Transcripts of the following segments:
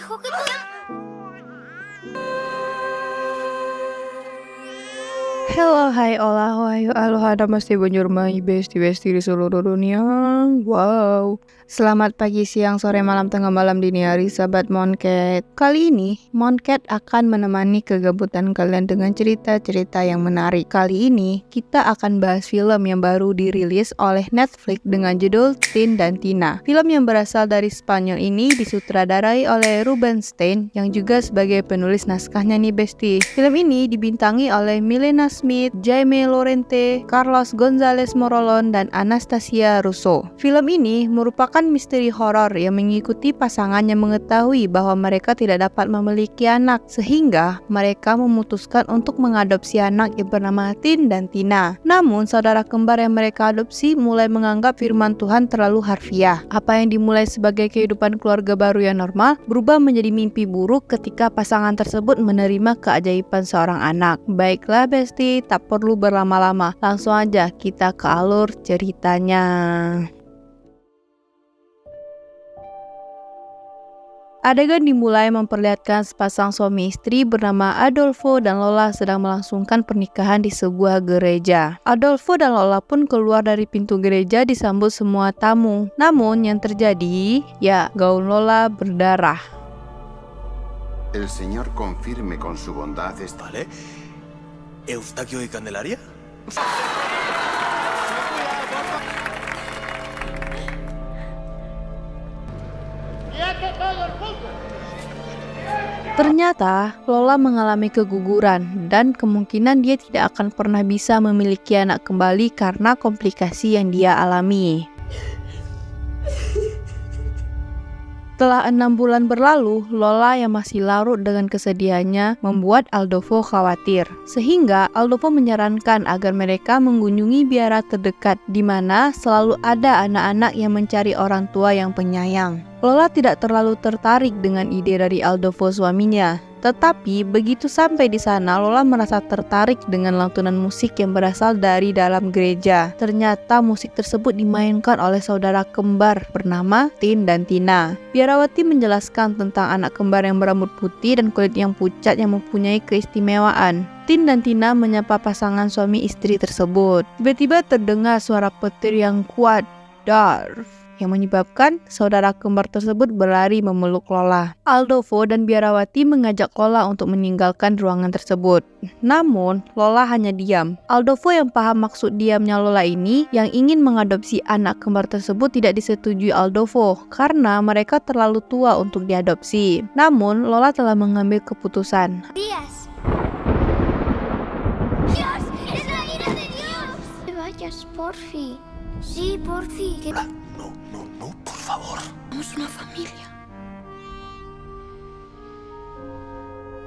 dijo que tú... Hello, hai, olah, wahyu, aloha, namaste, bonjour, mai, besti-besti di seluruh dunia. Wow. Selamat pagi, siang, sore, malam, tengah malam, dini hari, sahabat Monket. Kali ini, Monket akan menemani kegabutan kalian dengan cerita-cerita yang menarik. Kali ini, kita akan bahas film yang baru dirilis oleh Netflix dengan judul Tin dan Tina. Film yang berasal dari Spanyol ini disutradarai oleh Ruben Stein, yang juga sebagai penulis naskahnya nih, besti. Film ini dibintangi oleh Milena Smith, Jaime Lorente, Carlos González Morolón, dan Anastasia Russo. Film ini merupakan misteri horor yang mengikuti pasangan yang mengetahui bahwa mereka tidak dapat memiliki anak, sehingga mereka memutuskan untuk mengadopsi anak yang bernama Tin dan Tina. Namun, saudara kembar yang mereka adopsi mulai menganggap firman Tuhan terlalu harfiah. Apa yang dimulai sebagai kehidupan keluarga baru yang normal, berubah menjadi mimpi buruk ketika pasangan tersebut menerima keajaiban seorang anak. Baiklah, besti, tak perlu berlama-lama. Langsung aja kita ke alur ceritanya. Adegan dimulai memperlihatkan sepasang suami istri bernama Adolfo dan Lola sedang melangsungkan pernikahan di sebuah gereja. Adolfo dan Lola pun keluar dari pintu gereja disambut semua tamu. Namun yang terjadi, gaun Lola berdarah. El Señor confirme con su bondad esta... ¿Vale? ¿Eustaquio y Candelaria? Ternyata Lola mengalami keguguran dan kemungkinan dia tidak akan pernah bisa memiliki anak kembali karena komplikasi yang dia alami. Setelah 6 bulan berlalu, Lola yang masih larut dengan kesedihannya membuat Adolfo khawatir. Sehingga Adolfo menyarankan agar mereka mengunjungi biara terdekat di mana selalu ada anak-anak yang mencari orang tua yang penyayang. Lola tidak terlalu tertarik dengan ide dari Adolfo suaminya. Tetapi begitu sampai di sana, Lola merasa tertarik dengan lantunan musik yang berasal dari dalam gereja. Ternyata musik tersebut dimainkan oleh saudara kembar bernama Tin dan Tina. Biarawati menjelaskan tentang anak kembar yang berambut putih dan kulit yang pucat yang mempunyai keistimewaan. Tin dan Tina menyapa pasangan suami istri tersebut. Tiba-tiba terdengar suara petir yang kuat, Darf, yang menyebabkan saudara kembar tersebut berlari memeluk Lola. Adolfo dan Biarawati mengajak Lola untuk meninggalkan ruangan tersebut. Namun, Lola hanya diam. Adolfo yang paham maksud diamnya Lola ini, yang ingin mengadopsi anak kembar tersebut tidak disetujui Adolfo karena mereka terlalu tua untuk diadopsi. Namun, Lola telah mengambil keputusan. Días. ¡Dios! ¡Es la ira de Dios! No te vayas, porfi. Sí, porfi. Que... No, por favor. Somos una familia.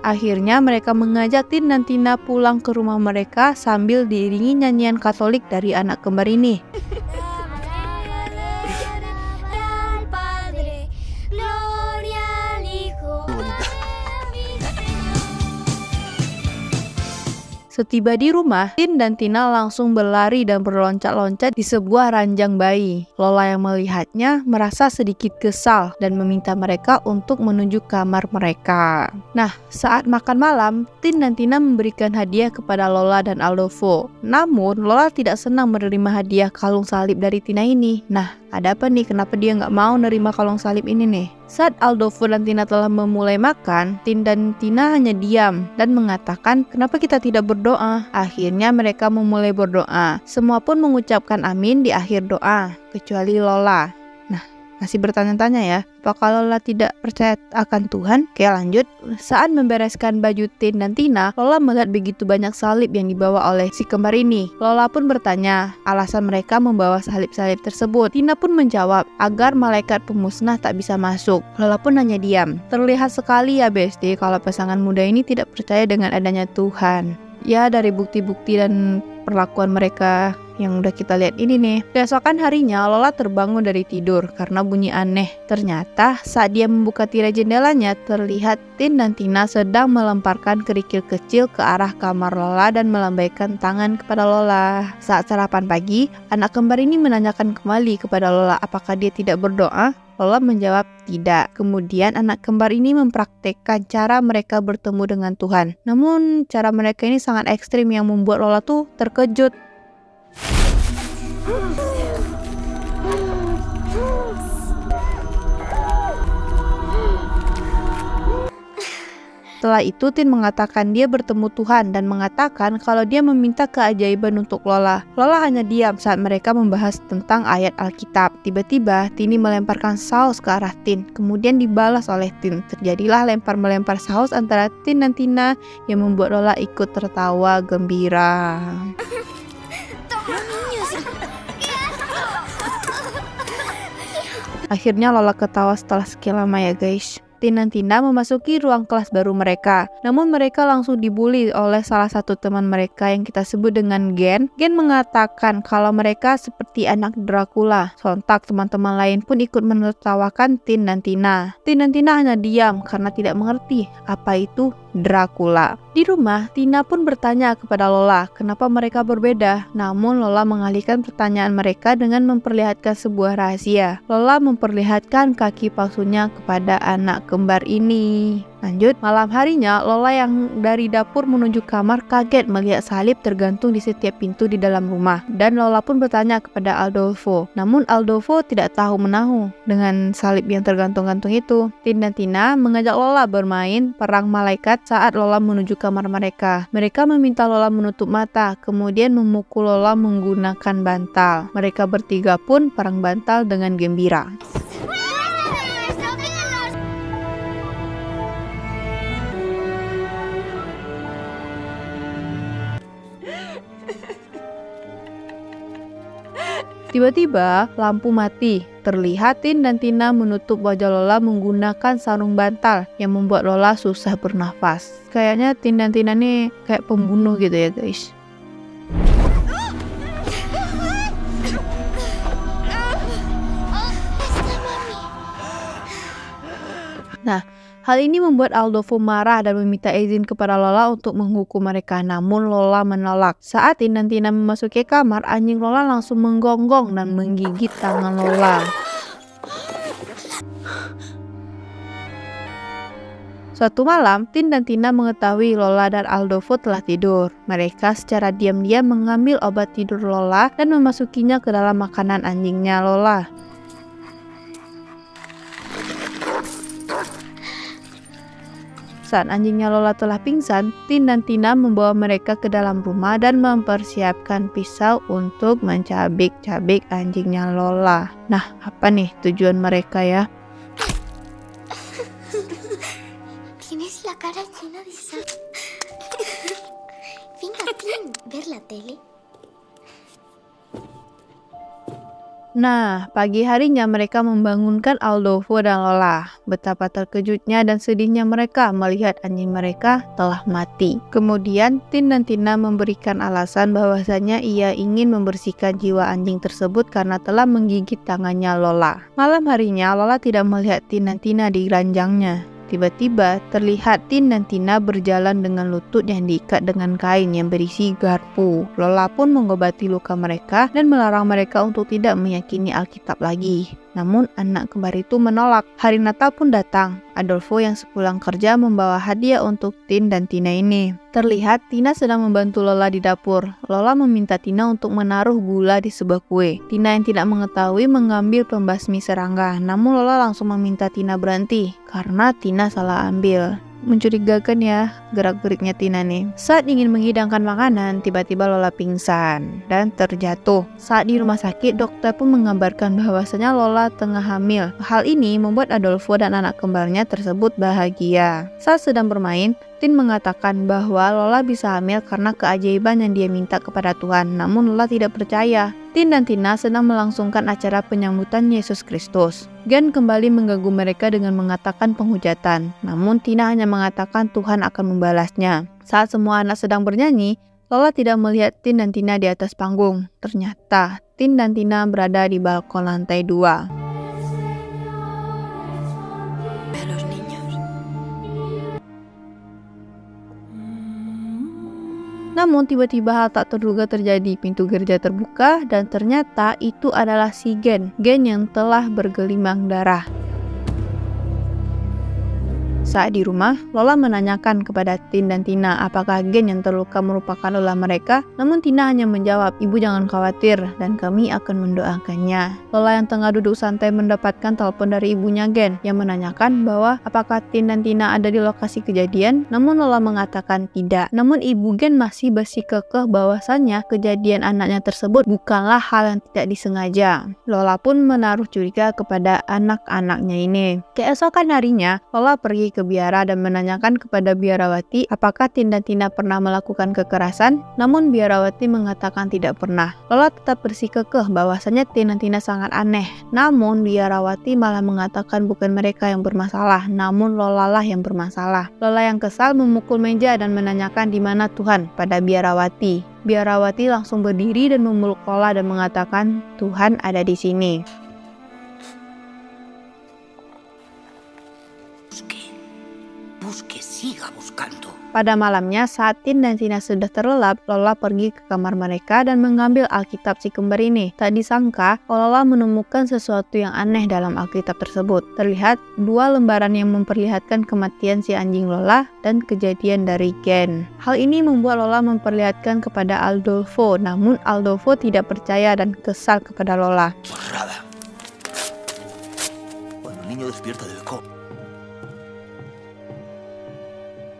Akhirnya mereka mengajak Tin dan Tina pulang ke rumah mereka sambil diiringi nyanyian Katolik dari anak kembar ini. Setiba di rumah, Tin dan Tina langsung berlari dan berloncat-loncat di sebuah ranjang bayi. Lola yang melihatnya merasa sedikit kesal dan meminta mereka untuk menuju kamar mereka. Nah, saat makan malam, Tin dan Tina memberikan hadiah kepada Lola dan Adolfo. Namun, Lola tidak senang menerima hadiah kalung salib dari Tina ini. Nah, ada apa nih? Kenapa dia nggak mau nerima kalung salib ini nih? Saat Adolfo dan Tina telah memulai makan, Tin dan Tina hanya diam dan mengatakan, kenapa kita tidak berdoa? Akhirnya mereka memulai berdoa. Semua pun mengucapkan amin di akhir doa, kecuali Lola. Nah, masih bertanya-tanya ya, apakah Lola tidak percaya akan Tuhan? Oke, lanjut. Saat membereskan baju Tin dan Tina, Lola melihat begitu banyak salib yang dibawa oleh si kembar ini. Lola pun bertanya alasan mereka membawa salib-salib tersebut. Tina pun menjawab agar malaikat pemusnah tak bisa masuk. Lola pun hanya diam. Terlihat sekali ya besti kalau pasangan muda ini tidak percaya dengan adanya Tuhan. Ya, dari bukti-bukti dan perlakuan mereka yang udah kita lihat ini nih. Keesokan harinya, Lola terbangun dari tidur karena bunyi aneh. Ternyata saat dia membuka tirai jendelanya, terlihat Tin dan Tina sedang melemparkan kerikil kecil ke arah kamar Lola dan melambaikan tangan kepada Lola. Saat sarapan pagi, anak kembar ini menanyakan kembali kepada Lola apakah dia tidak berdoa. Lola menjawab tidak. Kemudian anak kembar ini mempraktekkan cara mereka bertemu dengan Tuhan. Namun cara mereka ini sangat ekstrim yang membuat Lola tuh terkejut. Setelah itu Tin mengatakan dia bertemu Tuhan dan mengatakan kalau dia meminta keajaiban untuk Lola. Lola hanya diam saat mereka membahas tentang ayat Alkitab. Tiba-tiba Tini melemparkan saus ke arah Tin, kemudian dibalas oleh Tin. Terjadilah lempar-melempar saus antara Tin dan Tina yang membuat Lola ikut tertawa gembira. Akhirnya Lola ketawa setelah sekian lama ya guys. Tin dan Tina memasuki ruang kelas baru mereka. Namun mereka langsung dibully oleh salah satu teman mereka yang kita sebut dengan Gen. Gen mengatakan kalau mereka seperti anak Dracula. Sontak teman-teman lain pun ikut menertawakan Tin dan Tina. Tin dan Tina hanya diam karena tidak mengerti apa itu Dracula. Di rumah, Tina pun bertanya kepada Lola kenapa mereka berbeda. Namun Lola mengalihkan pertanyaan mereka dengan memperlihatkan sebuah rahasia. Lola memperlihatkan kaki palsunya kepada anak kembar ini. Lanjut, malam harinya Lola yang dari dapur menuju kamar kaget melihat salib tergantung di setiap pintu di dalam rumah. Dan Lola pun bertanya kepada Aldolfo. Namun Aldolfo tidak tahu menahu dengan salib yang tergantung-gantung itu. Tin dan Tina mengajak Lola bermain perang malaikat saat Lola menuju kamar mereka. Mereka meminta Lola menutup mata, kemudian memukul Lola menggunakan bantal. Mereka bertiga pun perang bantal dengan gembira. Tiba-tiba lampu mati. Terlihat Tin dan Tina menutup wajah Lola menggunakan sarung bantal yang membuat Lola susah bernafas. Kayaknya Tin dan Tina nih kayak pembunuh gitu ya guys. Nah, hal ini membuat Aldolfo marah dan meminta izin kepada Lola untuk menghukum mereka. Namun Lola menolak. Saat Tin dan Tina memasuki kamar, anjing Lola langsung menggonggong dan menggigit tangan Lola. Suatu malam, Tin dan Tina mengetahui Lola dan Aldolfo telah tidur. Mereka secara diam-diam mengambil obat tidur Lola dan memasukinya ke dalam makanan anjingnya Lola. Saat anjingnya Lola telah pingsan, Tin dan Tina membawa mereka ke dalam rumah dan mempersiapkan pisau untuk mencabik-cabik anjingnya Lola. Nah, apa nih tujuan mereka ya? Tienes la cara llena de sangre. Venga, Tin, ver la tele. Nah, pagi harinya mereka membangunkan Aldolfo dan Lola. Betapa terkejutnya dan sedihnya mereka melihat anjing mereka telah mati. Kemudian, Tin dan Tina memberikan alasan bahwasanya ia ingin membersihkan jiwa anjing tersebut karena telah menggigit tangannya Lola. Malam harinya, Lola tidak melihat Tin dan Tina di ranjangnya. Tiba-tiba terlihat Tin dan Tina berjalan dengan lutut yang diikat dengan kain yang berisi garpu. Lola pun mengobati luka mereka dan melarang mereka untuk tidak meyakini Alkitab lagi. Namun anak kembar itu menolak. Hari Natal pun datang. Aldolfo yang sepulang kerja membawa hadiah untuk Tin dan Tina ini. Terlihat Tina sedang membantu Lola di dapur. Lola meminta Tina untuk menaruh gula di sebuah kue. Tina yang tidak mengetahui mengambil pembasmi serangga. Namun Lola langsung meminta Tina berhenti karena Tina salah ambil. Mencurigakan ya gerak-geriknya Tina nih. Saat ingin menghidangkan makanan, tiba-tiba Lola pingsan dan terjatuh. Saat di rumah sakit, dokter pun mengabarkan bahwasanya Lola tengah hamil. Hal ini membuat Aldolfo dan anak kembarnya tersebut bahagia. Saat sedang bermain, Tin mengatakan bahwa Lola bisa hamil karena keajaiban yang dia minta kepada Tuhan. Namun Lola tidak percaya. Tin dan Tina sedang melangsungkan acara penyambutan Yesus Kristus. Gen kembali mengganggu mereka dengan mengatakan penghujatan. Namun Tina hanya mengatakan Tuhan akan membalasnya. Saat semua anak sedang bernyanyi, Lola tidak melihat Tin dan Tina di atas panggung. Ternyata Tin dan Tina berada di balkon lantai 2. Namun tiba-tiba hal tak terduga terjadi. Pintu gereja terbuka dan ternyata itu adalah si Gen yang telah bergelimang darah. Saat di rumah, Lola menanyakan kepada Tin dan Tina apakah Gen yang terluka merupakan lelah mereka. Namun Tina hanya menjawab, "Ibu jangan khawatir dan kami akan mendoakannya." Lola yang tengah duduk santai mendapatkan telepon dari ibunya Gen yang menanyakan bahwa apakah Tin dan Tina ada di lokasi kejadian. Namun Lola mengatakan tidak. Namun ibu Gen masih bersikukuh bahwasannya kejadian anaknya tersebut bukanlah hal yang tidak disengaja. Lola pun menaruh curiga kepada anak-anaknya ini. Keesokan harinya, Lola pergi ke biara dan menanyakan kepada biarawati apakah Tin dan Tina pernah melakukan kekerasan. Namun biarawati mengatakan tidak pernah. Lola tetap bersikukuh bahwasanya Tin dan Tina sangat aneh. Namun biarawati malah mengatakan bukan mereka yang bermasalah, namun Lola lah yang bermasalah. Lola yang kesal memukul meja dan menanyakan di mana Tuhan pada biarawati. Biarawati langsung berdiri dan memeluk Lola dan mengatakan Tuhan ada di sini. Busque, siga buscando. Pada malamnya, saat Tin dan Tina sudah terlelap, Lola pergi ke kamar mereka dan mengambil Alkitab si kembar ini. Tak disangka, Lola menemukan sesuatu yang aneh dalam Alkitab tersebut. Terlihat dua lembaran yang memperlihatkan kematian si anjing Lola dan kejadian dari Gen. Hal ini membuat Lola memperlihatkan kepada Adolfo, namun Adolfo tidak percaya dan kesal kepada Lola. Borrada. Cuando el niño despierta del coma.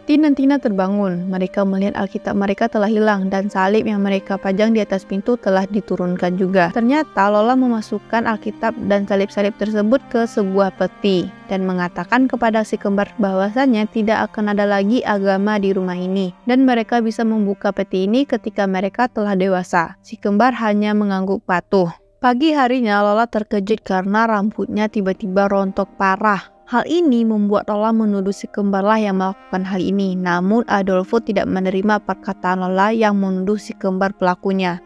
Tin dan Tina terbangun. Mereka melihat Alkitab mereka telah hilang dan salib yang mereka pajang di atas pintu telah diturunkan juga. Ternyata Lola memasukkan Alkitab dan salib-salib tersebut ke sebuah peti dan mengatakan kepada si kembar bahwasannya tidak akan ada lagi agama di rumah ini dan mereka bisa membuka peti ini ketika mereka telah dewasa. Si kembar hanya mengangguk patuh. Pagi harinya Lola terkejut karena rambutnya tiba-tiba rontok parah. Hal ini membuat Lola menuduh si kembarlah yang melakukan hal ini. Namun Adolfo tidak menerima perkataan Lola yang menuduh si kembar pelakunya.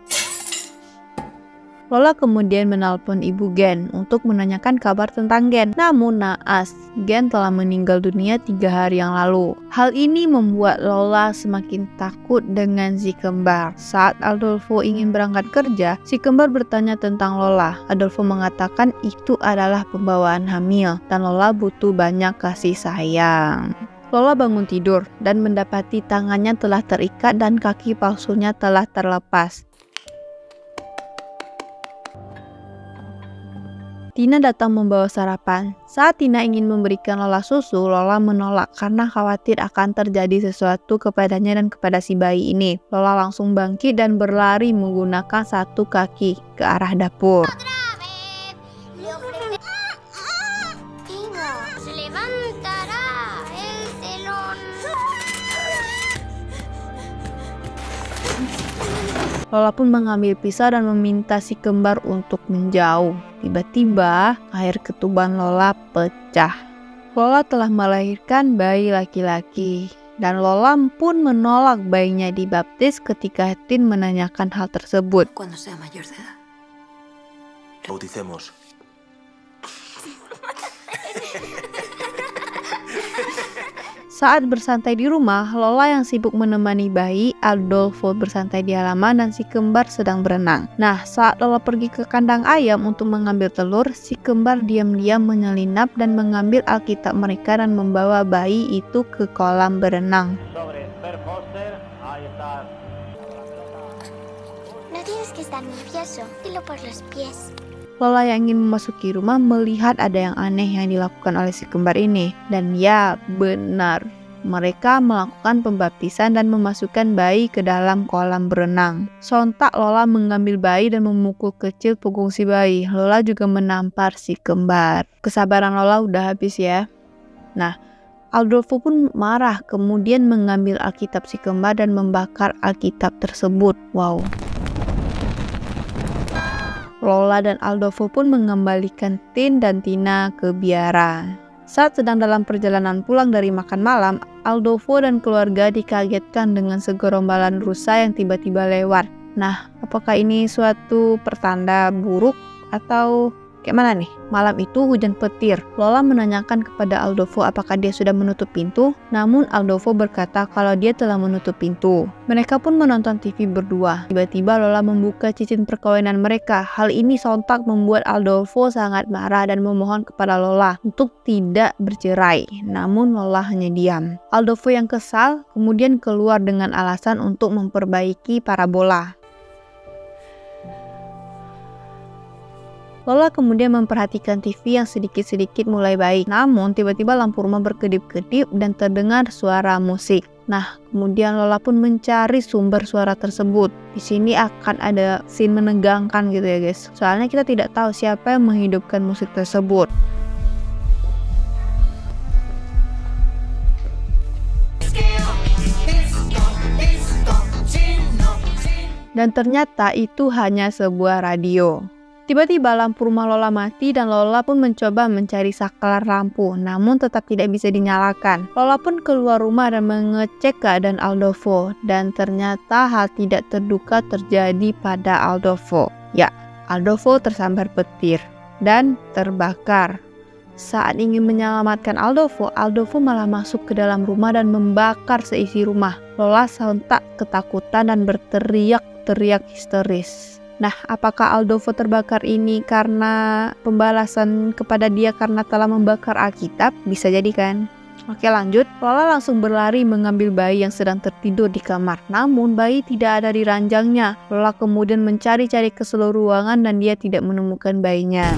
Lola kemudian menelpon ibu Gen untuk menanyakan kabar tentang Gen. Namun naas, Gen telah meninggal dunia 3 hari yang lalu. Hal ini membuat Lola semakin takut dengan si kembar. Saat Adolfo ingin berangkat kerja, si kembar bertanya tentang Lola. Adolfo mengatakan itu adalah pembawaan hamil dan Lola butuh banyak kasih sayang. Lola bangun tidur dan mendapati tangannya telah terikat dan kaki palsunya telah terlepas. Tina datang membawa sarapan. Saat Tina ingin memberikan Lola susu, Lola menolak karena khawatir akan terjadi sesuatu kepadanya dan kepada si bayi ini. Lola langsung bangkit dan berlari menggunakan satu kaki ke arah dapur. Se levantará el telón. Lola pun mengambil pisau dan meminta si kembar untuk menjauh. Tiba-tiba, air ketuban Lola pecah. Lola telah melahirkan bayi laki-laki. Dan Lola pun menolak bayinya dibaptis ketika Tin menanyakan hal tersebut. Cuando sea mayor de edad. Bauticemos. Saat bersantai di rumah, Lola yang sibuk menemani bayi, Adolfo bersantai di halaman dan si kembar sedang berenang. Nah, saat Lola pergi ke kandang ayam untuk mengambil telur, si kembar diam-diam menyelinap dan mengambil Alkitab mereka dan membawa bayi itu ke kolam berenang. No tienes que estar nervioso. Dilo por los pies. Lola yang ingin memasuki rumah melihat ada yang aneh yang dilakukan oleh si kembar ini. Dan ya, benar. Mereka melakukan pembaptisan dan memasukkan bayi ke dalam kolam berenang. Sontak Lola mengambil bayi dan memukul kecil punggung si bayi. Lola juga menampar si kembar. Kesabaran Lola udah habis ya. Nah, Adolfo pun marah kemudian mengambil Alkitab si kembar dan membakar Alkitab tersebut. Wow. Lola dan Adolfo pun mengembalikan Tin dan Tina ke biara. Saat sedang dalam perjalanan pulang dari makan malam, Adolfo dan keluarga dikagetkan dengan segerombolan rusa yang tiba-tiba lewat. Nah, apakah ini suatu pertanda buruk atau Kayak mana nih? Malam itu hujan petir. Lola menanyakan kepada Aldolfo apakah dia sudah menutup pintu, namun Aldolfo berkata kalau dia telah menutup pintu. Mereka pun menonton TV berdua. Tiba-tiba Lola membuka cincin perkawinan mereka. Hal ini sontak membuat Aldolfo sangat marah dan memohon kepada Lola untuk tidak bercerai. Namun Lola hanya diam. Aldolfo yang kesal kemudian keluar dengan alasan untuk memperbaiki parabola. Lola kemudian memperhatikan TV yang sedikit-sedikit mulai baik. Namun tiba-tiba lampu rumah berkedip-kedip dan terdengar suara musik. Nah, kemudian Lola pun mencari sumber suara tersebut. Di sini akan ada scene menegangkan gitu ya guys. Soalnya kita tidak tahu siapa yang menghidupkan musik tersebut. Dan ternyata itu hanya sebuah radio. Tiba-tiba lampu rumah Lola mati dan Lola pun mencoba mencari saklar lampu, namun tetap tidak bisa dinyalakan. Lola pun keluar rumah dan mengecek keadaan Aldolfo, dan ternyata hal tidak terduga terjadi pada Aldolfo. Ya, Aldolfo tersambar petir dan terbakar. Saat ingin menyelamatkan Aldolfo, Aldolfo malah masuk ke dalam rumah dan membakar seisi rumah. Lola sontak ketakutan dan berteriak-teriak histeris. Nah, apakah Aldolfo terbakar ini karena pembalasan kepada dia karena telah membakar Alkitab? Bisa jadi kan? Oke, lanjut. Lola langsung berlari mengambil bayi yang sedang tertidur di kamar. Namun bayi tidak ada di ranjangnya. Lola kemudian mencari-cari ke seluruh ruangan dan dia tidak menemukan bayinya.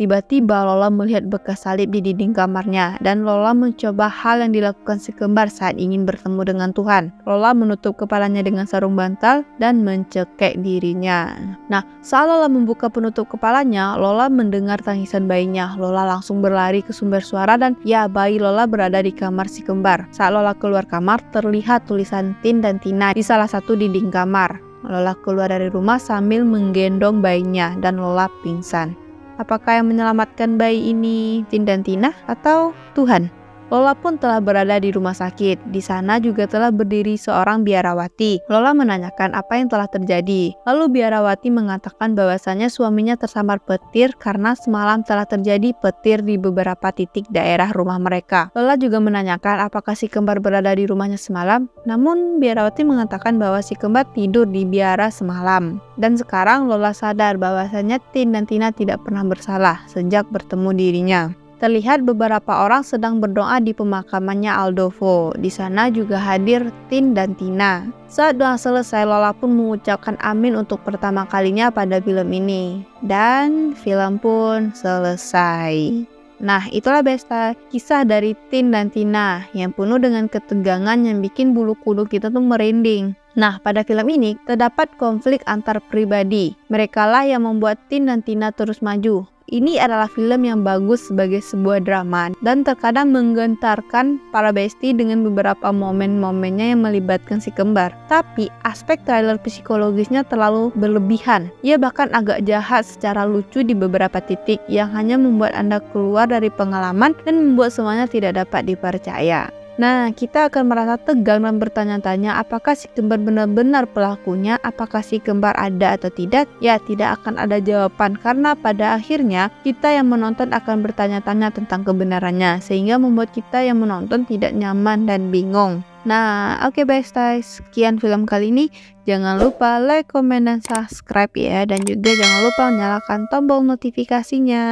Tiba-tiba Lola melihat bekas salib di dinding kamarnya dan Lola mencoba hal yang dilakukan si kembar saat ingin bertemu dengan Tuhan. Lola menutup kepalanya dengan sarung bantal dan mencekik dirinya. Nah, saat Lola membuka penutup kepalanya, Lola mendengar tangisan bayinya. Lola langsung berlari ke sumber suara dan ya, bayi Lola berada di kamar si kembar. Saat Lola keluar kamar, terlihat tulisan Tin dan Tina di salah satu dinding kamar. Lola keluar dari rumah sambil menggendong bayinya dan Lola pingsan. Apakah yang menyelamatkan bayi ini Tin dan Tina atau Tuhan? Lola pun telah berada di rumah sakit. Di sana juga telah berdiri seorang biarawati. Lola menanyakan apa yang telah terjadi. Lalu biarawati mengatakan bahwasanya suaminya tersambar petir karena semalam telah terjadi petir di beberapa titik daerah rumah mereka. Lola juga menanyakan apakah si kembar berada di rumahnya semalam. Namun biarawati mengatakan bahwa si kembar tidur di biara semalam. Dan sekarang Lola sadar bahwasanya Tin dan Tina tidak pernah bersalah sejak bertemu dirinya. Terlihat beberapa orang sedang berdoa di pemakamannya Aldolfo. Di sana juga hadir Tin dan Tina. Saat doa selesai, Lola pun mengucapkan amin untuk pertama kalinya pada film ini. Dan film pun selesai. Nah, itulah Besta, kisah dari Tin dan Tina yang penuh dengan ketegangan yang bikin bulu kuduk kita tuh merinding. Nah, pada film ini terdapat konflik antar pribadi. Merekalah yang membuat Tin dan Tina terus maju. Ini adalah film yang bagus sebagai sebuah drama dan terkadang menggentarkan para bestie dengan beberapa momen-momennya yang melibatkan si kembar. Tapi aspek trailer psikologisnya terlalu berlebihan. Ia bahkan agak jahat secara lucu di beberapa titik yang hanya membuat Anda keluar dari pengalaman dan membuat semuanya tidak dapat dipercaya. Nah, kita akan merasa tegang dan bertanya-tanya apakah si kembar benar-benar pelakunya, apakah si kembar ada atau tidak? Ya, tidak akan ada jawaban karena pada akhirnya kita yang menonton akan bertanya-tanya tentang kebenarannya sehingga membuat kita yang menonton tidak nyaman dan bingung. Nah, oke guys, sekian film kali ini. Jangan lupa like, komen, dan subscribe ya. Dan juga jangan lupa nyalakan tombol notifikasinya.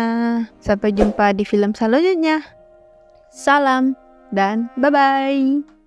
Sampai jumpa di film selanjutnya. Salam dan bye-bye.